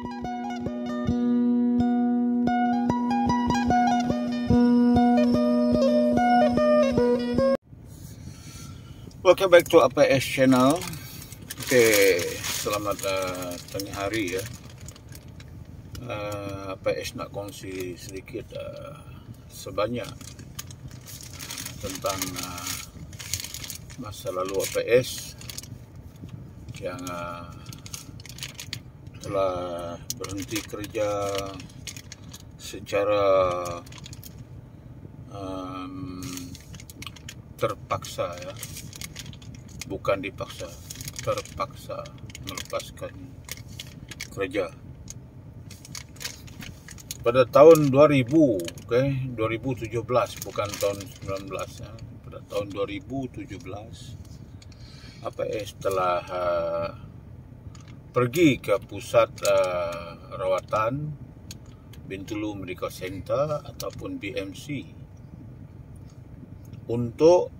Welcome back to APS channel. Okay, selamat tengah hari ya. APS nak kongsi sedikit sebanyak tentang masa lalu APS yang telah berhenti kerja secara terpaksa ya. Bukan dipaksa, terpaksa melepaskan kerja pada tahun 2000, okay? 2017, bukan tahun 19 ya. Pada tahun 2017 APS telah pergi ke pusat rawatan Bintulu Medical Center ataupun BMC untuk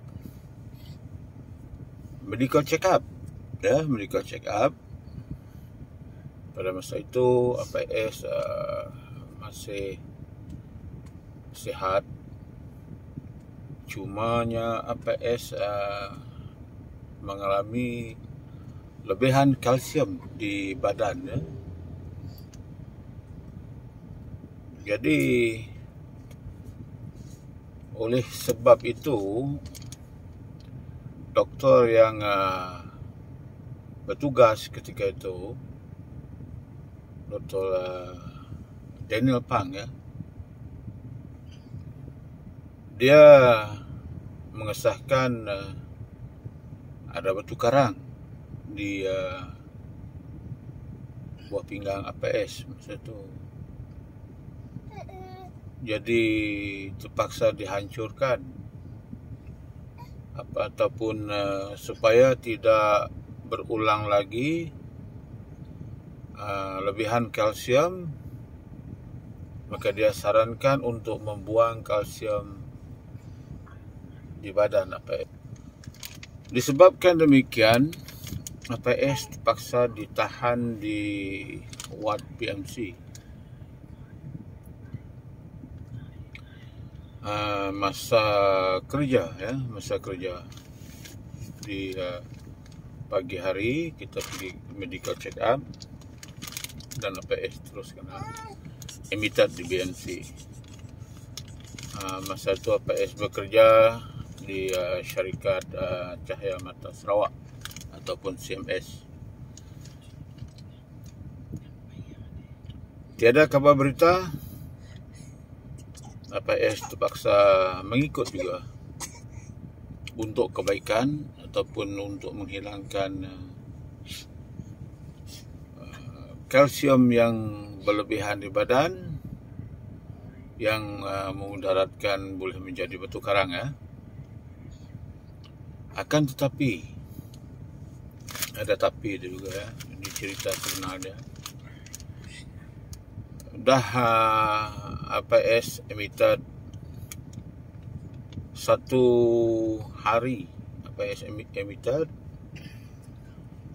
medical check up ya, medical check up. Pada masa itu APS masih sihat, cumanya APS mengalami lebihan kalsium di badan ya. Jadi oleh sebab itu doktor yang bertugas ketika itu, Dr. Daniel Pang ya, dia mengesahkan ada batu karang di buah pinggang APS masa itu. Jadi terpaksa dihancurkan ataupun supaya tidak berulang lagi lebihan kalsium, maka dia sarankan untuk membuang kalsium di badan APS. Disebabkan demikian, APS terpaksa ditahan di ward BMC. Masa kerja ya, masa kerja di pagi hari kita pergi medical check up dan APS terus kena admitted di BMC. Masa itu APS bekerja di syarikat Cahaya Mata Sarawak ataupun CMS. Tiada kabar berita, APS terpaksa mengikut juga untuk kebaikan ataupun untuk menghilangkan kalsium yang berlebihan di badan yang memudaratkan boleh menjadi batu karang ya. Akan tetapi ada tapi dia juga ya. Ini cerita sebenar dia. Dah APS admitted 1 hari, APS admitted,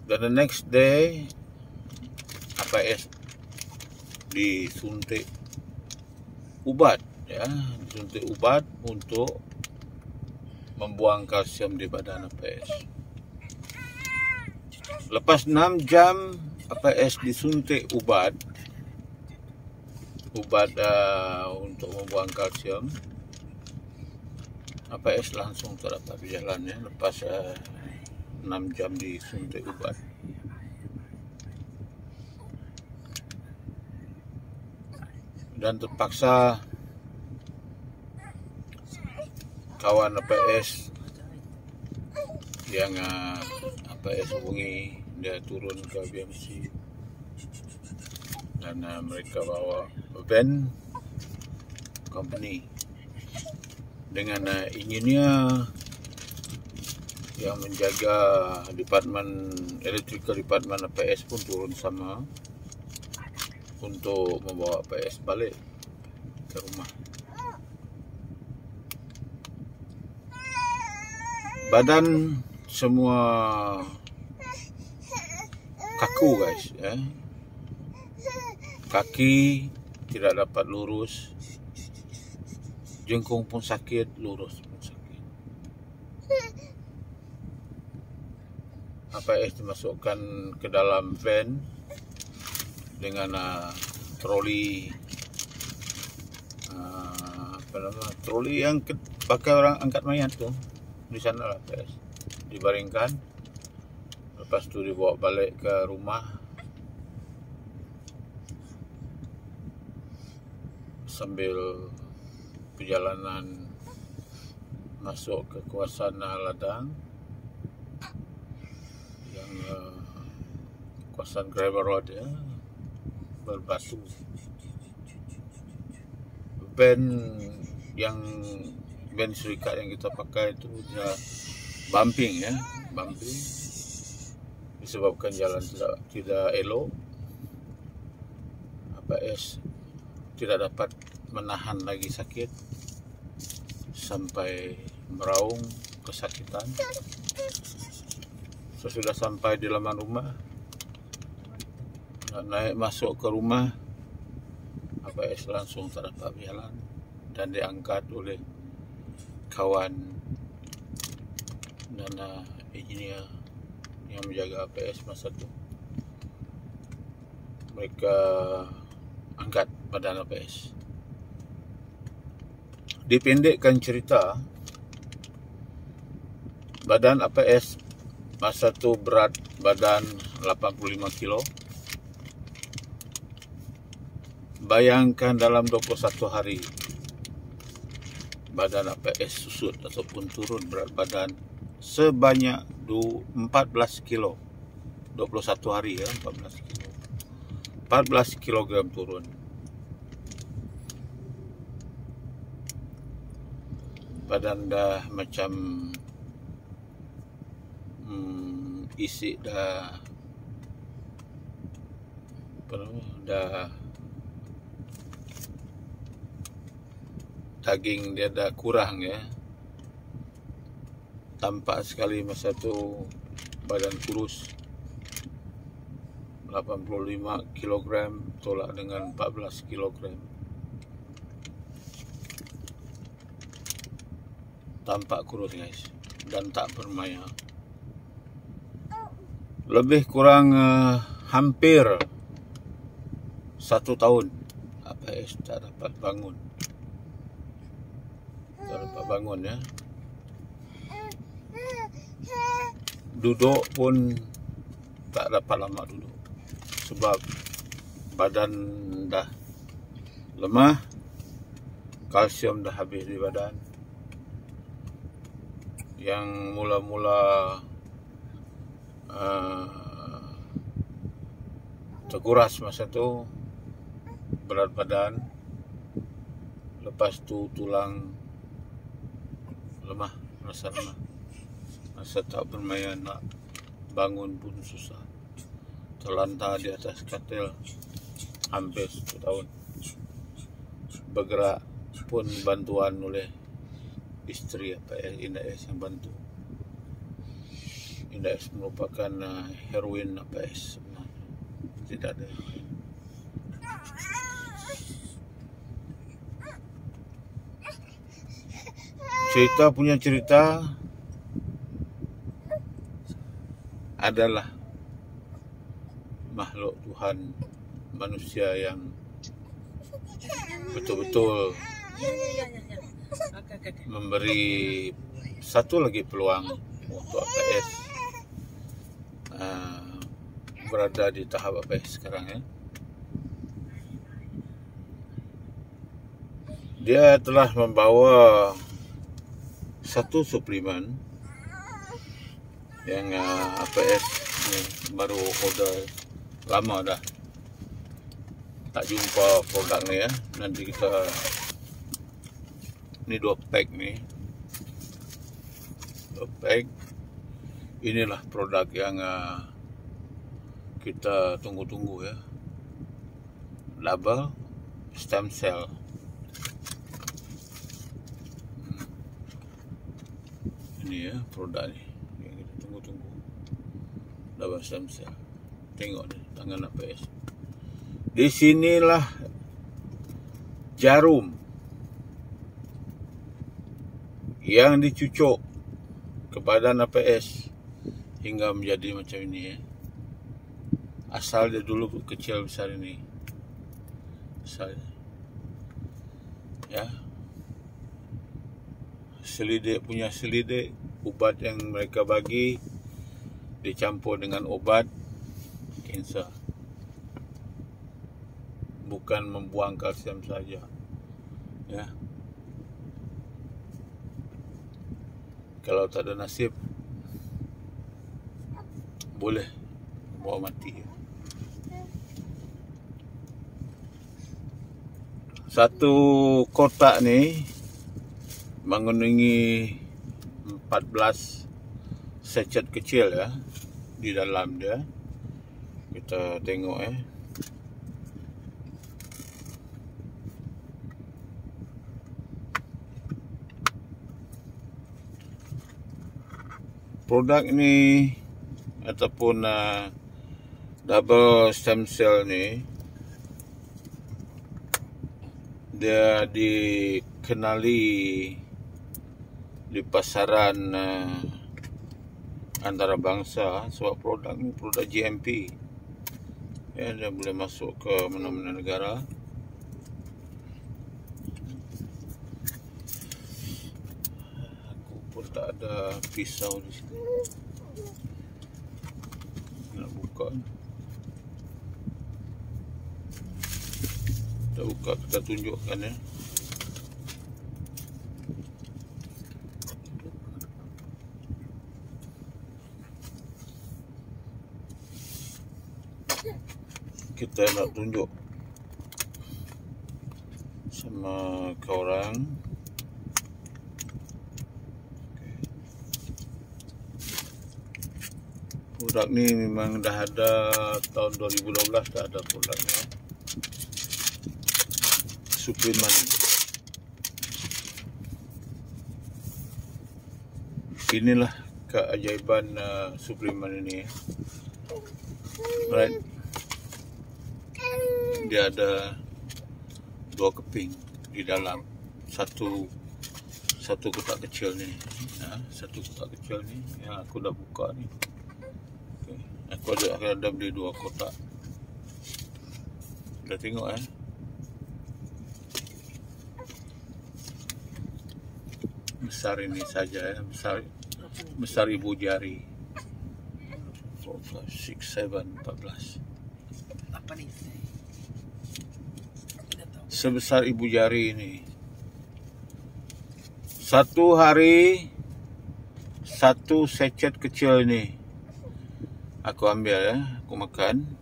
dan the next day APS disuntik ubat ya, disuntik ubat untuk membuang kalsium di badan APS. Lepas 6 jam APS disuntik ubat untuk membuang kalsium, APS langsung tak dapat berjalan ya, lepas 6 jam disuntik ubat. Dan terpaksa kawan APS yang APS hubungi, dia turun ke BMC dan mereka bawa van company dengan engineer yang menjaga departmen electrical department APS pun turun sama untuk membawa APS balik ke rumah. Badan semua kaku guys ya. kaki tidak dapat lurus, jengkung pun sakit, lurus pun sakit. APS dimasukkan ke dalam van dengan troli, troli yang pakai orang angkat mayat tuh. Di sana lah APS dibaringkan, lepas tu dibawa balik ke rumah sambil perjalanan masuk ke kawasan ladang yang kawasan gravel road ya, berbatu. Van syarikat yang kita pakai itu dia bumping ya, bumping disebabkan jalan tidak elok. APS tidak dapat menahan lagi sakit sampai meraung kesakitan. Sesudah sampai di laman rumah, naik masuk ke rumah, APS langsung tak dapat berjalan dan diangkat oleh kawan dan engineer yang menjaga APS masa itu. Mereka angkat badan APS. Dipendekkan cerita, badan APS masa itu berat badan 85 kilo. Bayangkan dalam 21 hari badan APS susut ataupun turun berat badan sebanyak 14 kilo. 21 hari ya, 14 kilo. 14 kilogram turun. Badan dah macam isi dah daging dia dah kurang ya. Tampak sekali masa tu badan kurus. 85 kg tolak dengan 14 kg. Tampak kurus guys, dan tak bermaya. Lebih kurang hampir 1 tahun APS tak dapat bangun. Tak dapat bangun ya. Duduk pun tak dapat lama duduk, sebab badan dah lemah, kalsium dah habis di badan. Yang mula-mula terkuras masa tu berat badan, lepas tu tulang lemah, rasa lemah, rasa tak bermaya, nak bangun pun susah, terlantar di atas katil hampir 1 tahun. Bergerak pun bantuan oleh isteri APS, Indah S yang bantu. Indah S merupakan heroin APS sebenarnya, tidak ada. Cerita punya cerita adalah makhluk Tuhan, manusia yang betul-betul memberi satu lagi peluang untuk APS berada di tahap APS sekarang ya. Dia telah membawa satu suplemen yang APS baru order lama dah, tak jumpa produknya ya. Nanti kita, ini 2 pack nih, 2 pack. Inilah produk yang kita tunggu-tunggu ya, label stem cell. Ini ya produk ni yang kita tunggu-tunggu, label stem cell. Tengok ni tangan APS, Di sinilah jarum yang dicucuk ke badan APS hingga menjadi macam ini. Asal dia dulu kecil besar ini. Asal, ya. Selidik punya selidik, ubat yang mereka bagi dicampur dengan obat kanser. Bukan membuang kalsium saja, ya. Kalau tak ada nasib, boleh bawa mati. Satu kotak ni mengandungi 14 sachet kecil, ya. Di dalam dia kita tengok, produk ni ataupun double stem cell ni, dia dikenali di pasaran antarabangsa sebab produk ni produk GMP, ya. Dia boleh masuk ke mana-mana negara. Tak ada pisau di sini. Nak buka. Kita buka, kita tunjukkan, ya. Kita nak tunjuk sama korang. Produk ni memang dah ada tahun 2012, dah ada produknya. Suplemen. Inilah keajaiban suplemen ini. Right. Dia ada 2 keping di dalam satu kotak kecil ni. Satu kotak kecil ni yang aku dah buka ni. Aku ada beli 2 kotak. Dah tengok, besar ini saja, ya. Besar ibu jari. 4, 5, 6, 7, 14. Apa ni? Sebesar ibu jari ini. Satu hari 1 sachet kecil ni aku ambil, ya. Aku makan.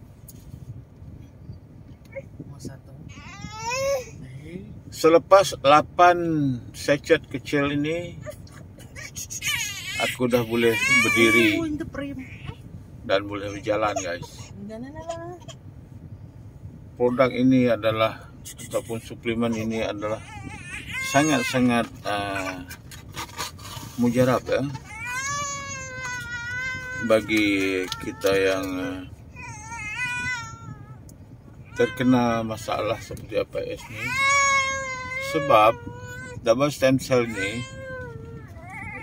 Selepas 8 sachet kecil ini, aku dah boleh berdiri dan boleh berjalan, guys. Produk ini adalah, ataupun suplemen ini adalah sangat-sangat mujarab, ya. Bagi kita yang terkena masalah seperti APS ni, sebab double stem cell ni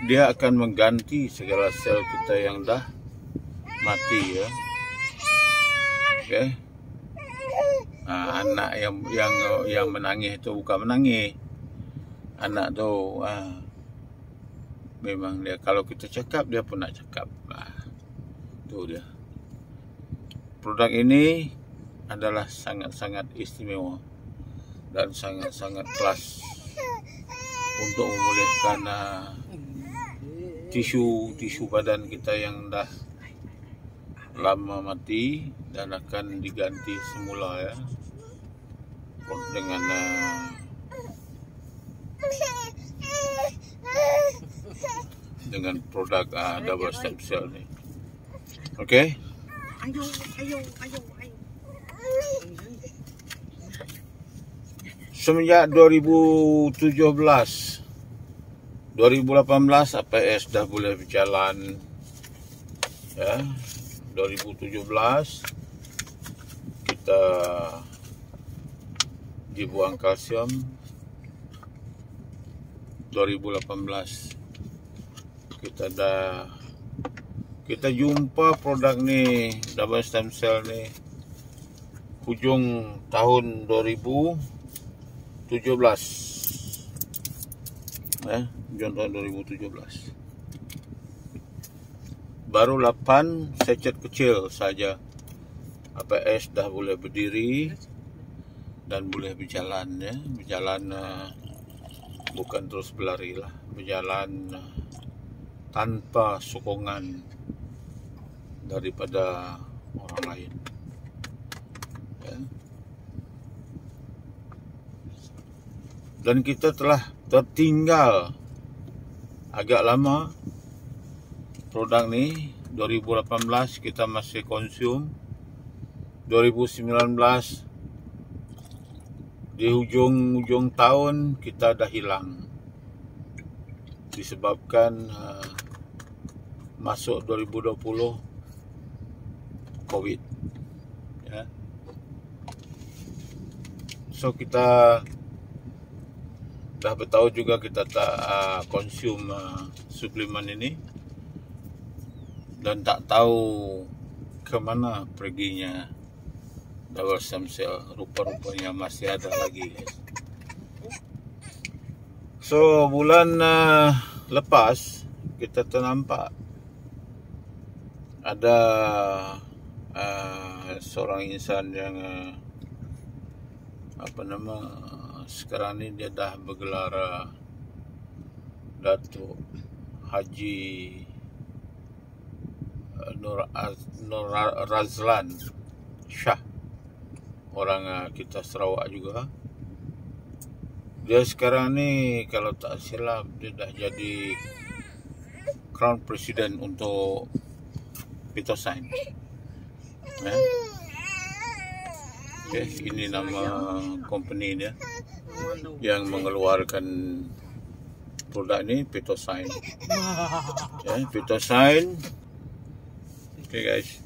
dia akan mengganti segala sel kita yang dah mati, ya. Okay. Anak yang menangis itu bukan menangis. Anak tu memang dia, kalau kita cakap dia pun nak cakap. Tu dia. Produk ini adalah sangat-sangat istimewa dan sangat-sangat kelas untuk memulihkan tisu badan kita yang dah lama mati dan akan diganti semula, ya, dengan produk double stem cell ni. Okey. Ayo. Semenjak 2017, 2018 APS dah boleh berjalan, ya. 2017 kita dibuang kalsium 2018 kita jumpa produk ni, double stem cell ni hujung tahun 2017 hujung tahun 2017. Baru 8 sachet kecil saja. APS dah boleh berdiri dan boleh berjalan, ya. Berjalan bukan terus berlari lah, berjalan tanpa sokongan daripada orang lain, ya. Dan kita telah tertinggal agak lama. Produk ni 2018 kita masih konsum, 2019 di hujung tahun kita dah hilang disebabkan masuk 2020 COVID, ya. So kita dah bertahu juga kita tak konsum suplemen ini dan tak tahu ke mana perginya double stem cell. Rupa-rupanya masih ada lagi, guys. So bulan lepas kita ternampak ada seorang insan yang sekarang ni dia dah bergelar Datuk Haji Nur Razlan Shah, orang kita Sarawak juga. Dia sekarang ni kalau tak silap dia dah jadi Crown President untuk Pitosyne, ya. Okay, ini nama company dia yang mengeluarkan produk ni, Pitosyne, ya, Pitosyne. Okay guys,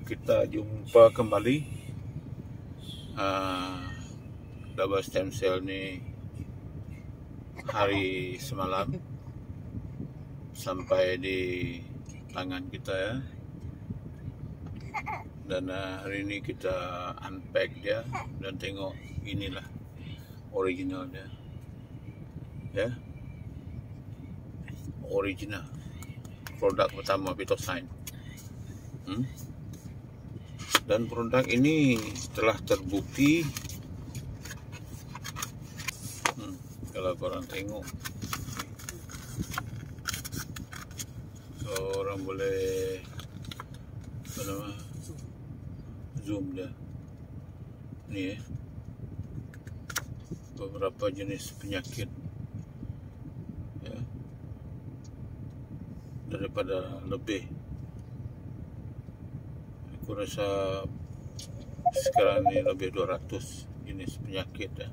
kita jumpa kembali. Double stem cell ni hari semalam sampai di tangan kita, ya. Dan hari ini kita unpack dia dan tengok inilah original dia, ya. Original produk pertama Pitosyne. Dan produk ini telah terbukti. Kalau korang tengok, so, orang boleh zoom dia ni, beberapa jenis penyakit, ya, daripada lebih, aku rasa sekarang ni lebih 200 jenis penyakit, ya,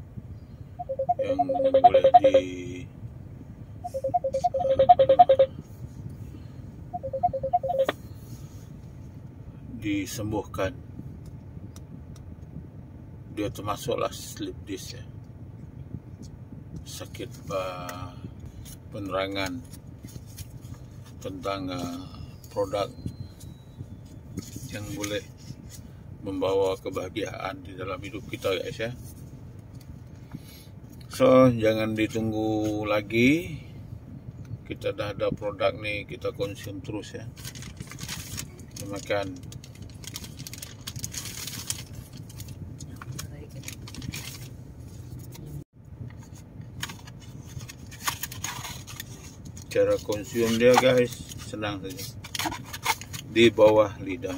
yang boleh disembuhkan. Dia termasuklah slip disc, ya, sakit penerangan tentang produk yang boleh membawa kebahagiaan di dalam hidup kita, guys, ya. So jangan ditunggu lagi, kita dah ada produk ni, kita konsum terus, ya. Kita makan. Cara konsum dia, guys, senang saja. Di bawah lidah.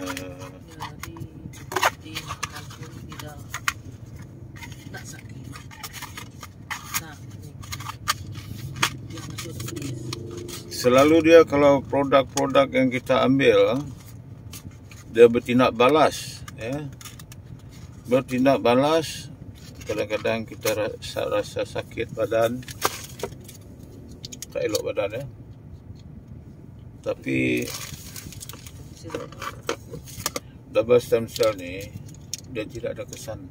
Selalu dia kalau produk-produk yang kita ambil, dia bertindak balas, ya. Bertindak balas. Kadang-kadang kita rasa sakit badan, tak elok badan, ya. Tapi double stem cell ni dia tidak ada kesan,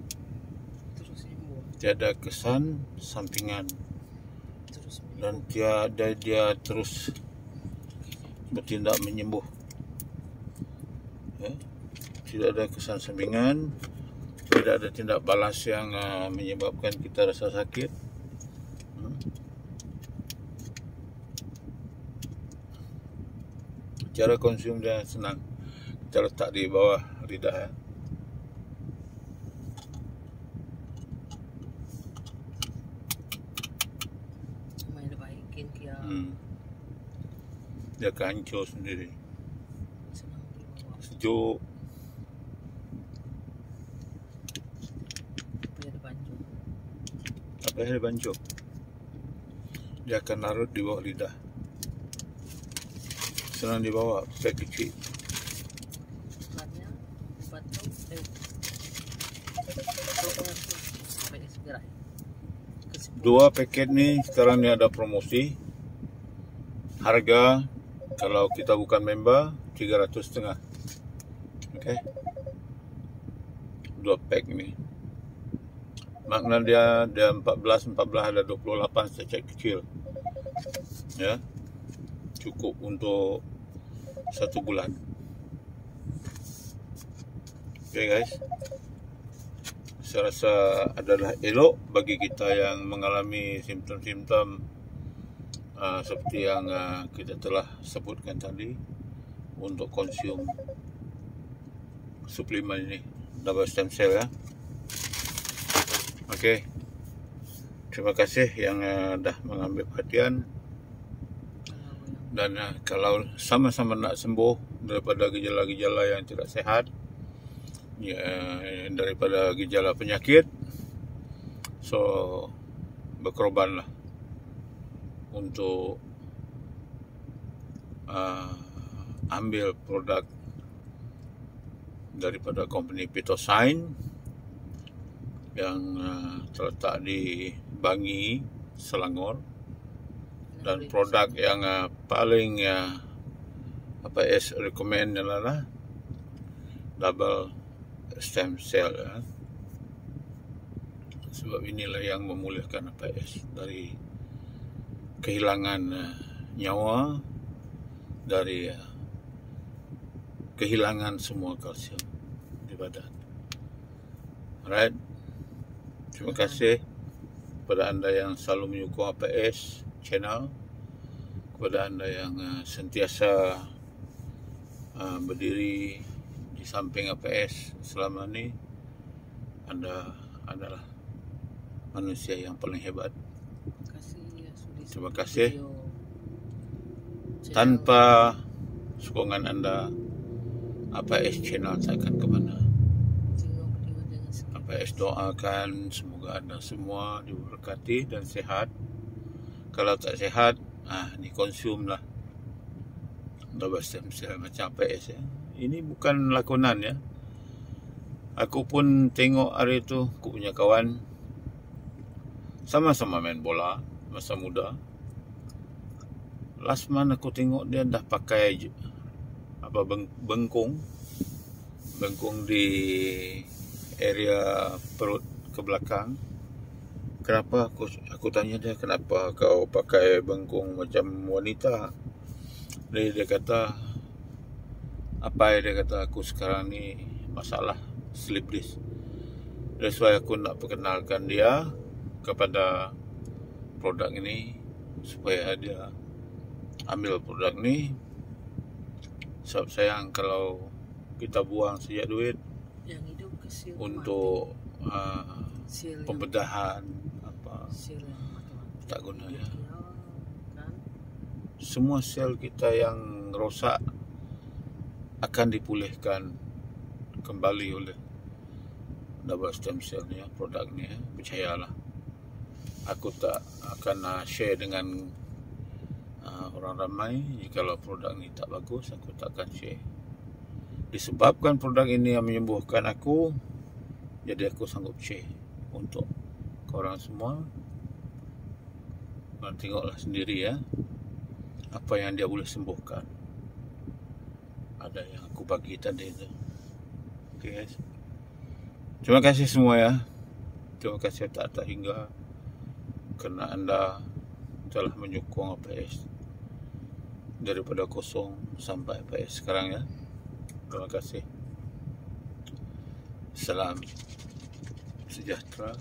Terus sembuh. tiada kesan sampingan, Terus dan dia terus bertindak menyembuh. Ya. Tidak ada kesan sampingan, tidak ada tindak balas yang menyebabkan kita rasa sakit. Cara konsum dia senang, kita letak di bawah lidah. Main baikin kia. Dia akan hancur sendiri. Senang dibawa. Sejuk. Apa yang dibanjur? Apa yang dia bancup? Dia akan larut di bawah lidah. Senang dibawa, pakai kecil. Sebenarnya batuk sampai segera. 2 paket ni sekarang ni ada promosi. Harga kalau kita bukan member 300.5. Okey. 2 pack ni. Makna dia 14 ada 28 sachet kecil. Ya. Cukup untuk 1 bulan. Okay guys, saya rasa adalah elok bagi kita yang mengalami simptom-simptom seperti yang kita telah sebutkan tadi untuk konsum suplemen ini, double stem cell ya. Okey, terima kasih yang dah mengambil perhatian. Dan kalau sama-sama nak sembuh daripada gejala-gejala yang tidak sehat, ya, daripada gejala penyakit, so berkorbanlah untuk ambil produk daripada company Phytosign yang terletak di Bangi, Selangor. Dan produk yang paling APS recommend adalah double stem cell ya. Sebab inilah yang memulihkan APS dari kehilangan nyawa, dari kehilangan semua kalsium di badan. Alright, terima kasih kepada anda yang selalu menyokong APS channel, kepada anda yang sentiasa berdiri di samping APS selama ni. Anda adalah manusia yang paling hebat. Terima kasih. Tanpa sokongan anda, APS channel tak akan ke mana. APS doakan semoga anda semua diberkati dan sehat. Kalau tak sihat, ni konsumlah double stem cell macam APS ya. Ini bukan lakonan ya. Aku pun tengok hari tu, aku punya kawan sama-sama main bola masa muda. Last month aku tengok dia dah pakai bengkung di area perut ke belakang. Kenapa aku tanya dia, kenapa kau pakai bengkung macam wanita? Dia kata, dia kata aku sekarang ni masalah sleep disc. That's why aku nak perkenalkan dia kepada produk ini supaya dia ambil produk ni. Sebab sayang kalau kita buang sejak duit yang hidup untuk pembedahan tak guna ya. Semua sel kita yang rosak akan dipulihkan kembali oleh double stem cell ni ya, produk ni ya. Percayalah, aku tak akan share dengan orang ramai. Jikalau produk ni tak bagus, aku tak akan share. Disebabkan produk ini yang menyembuhkan aku, jadi aku sanggup share untuk korang semua. Korang tengoklah sendiri ya, apa yang dia boleh sembuhkan. Ada yang aku bagi tadi tu. Okay guys, Terima kasih semua ya. Terima kasih tak hingga kerana anda telah menyokong APS daripada kosong sampai APS sekarang ya. Terima kasih. Salam sejahtera,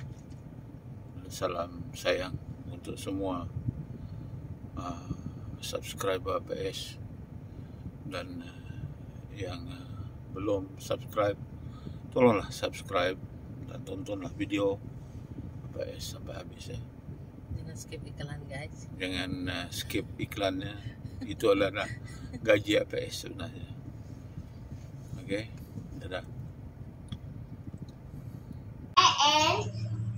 salam sayang untuk semua subscriber APS dan yang belum subscribe, tolonglah subscribe dan tontonlah video APS sampai habis ya. Jangan skip iklan guys. Jangan skip iklannya. Itu adalah gaji APS sebenarnya. Okey, dadah. And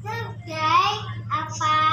subscribe apa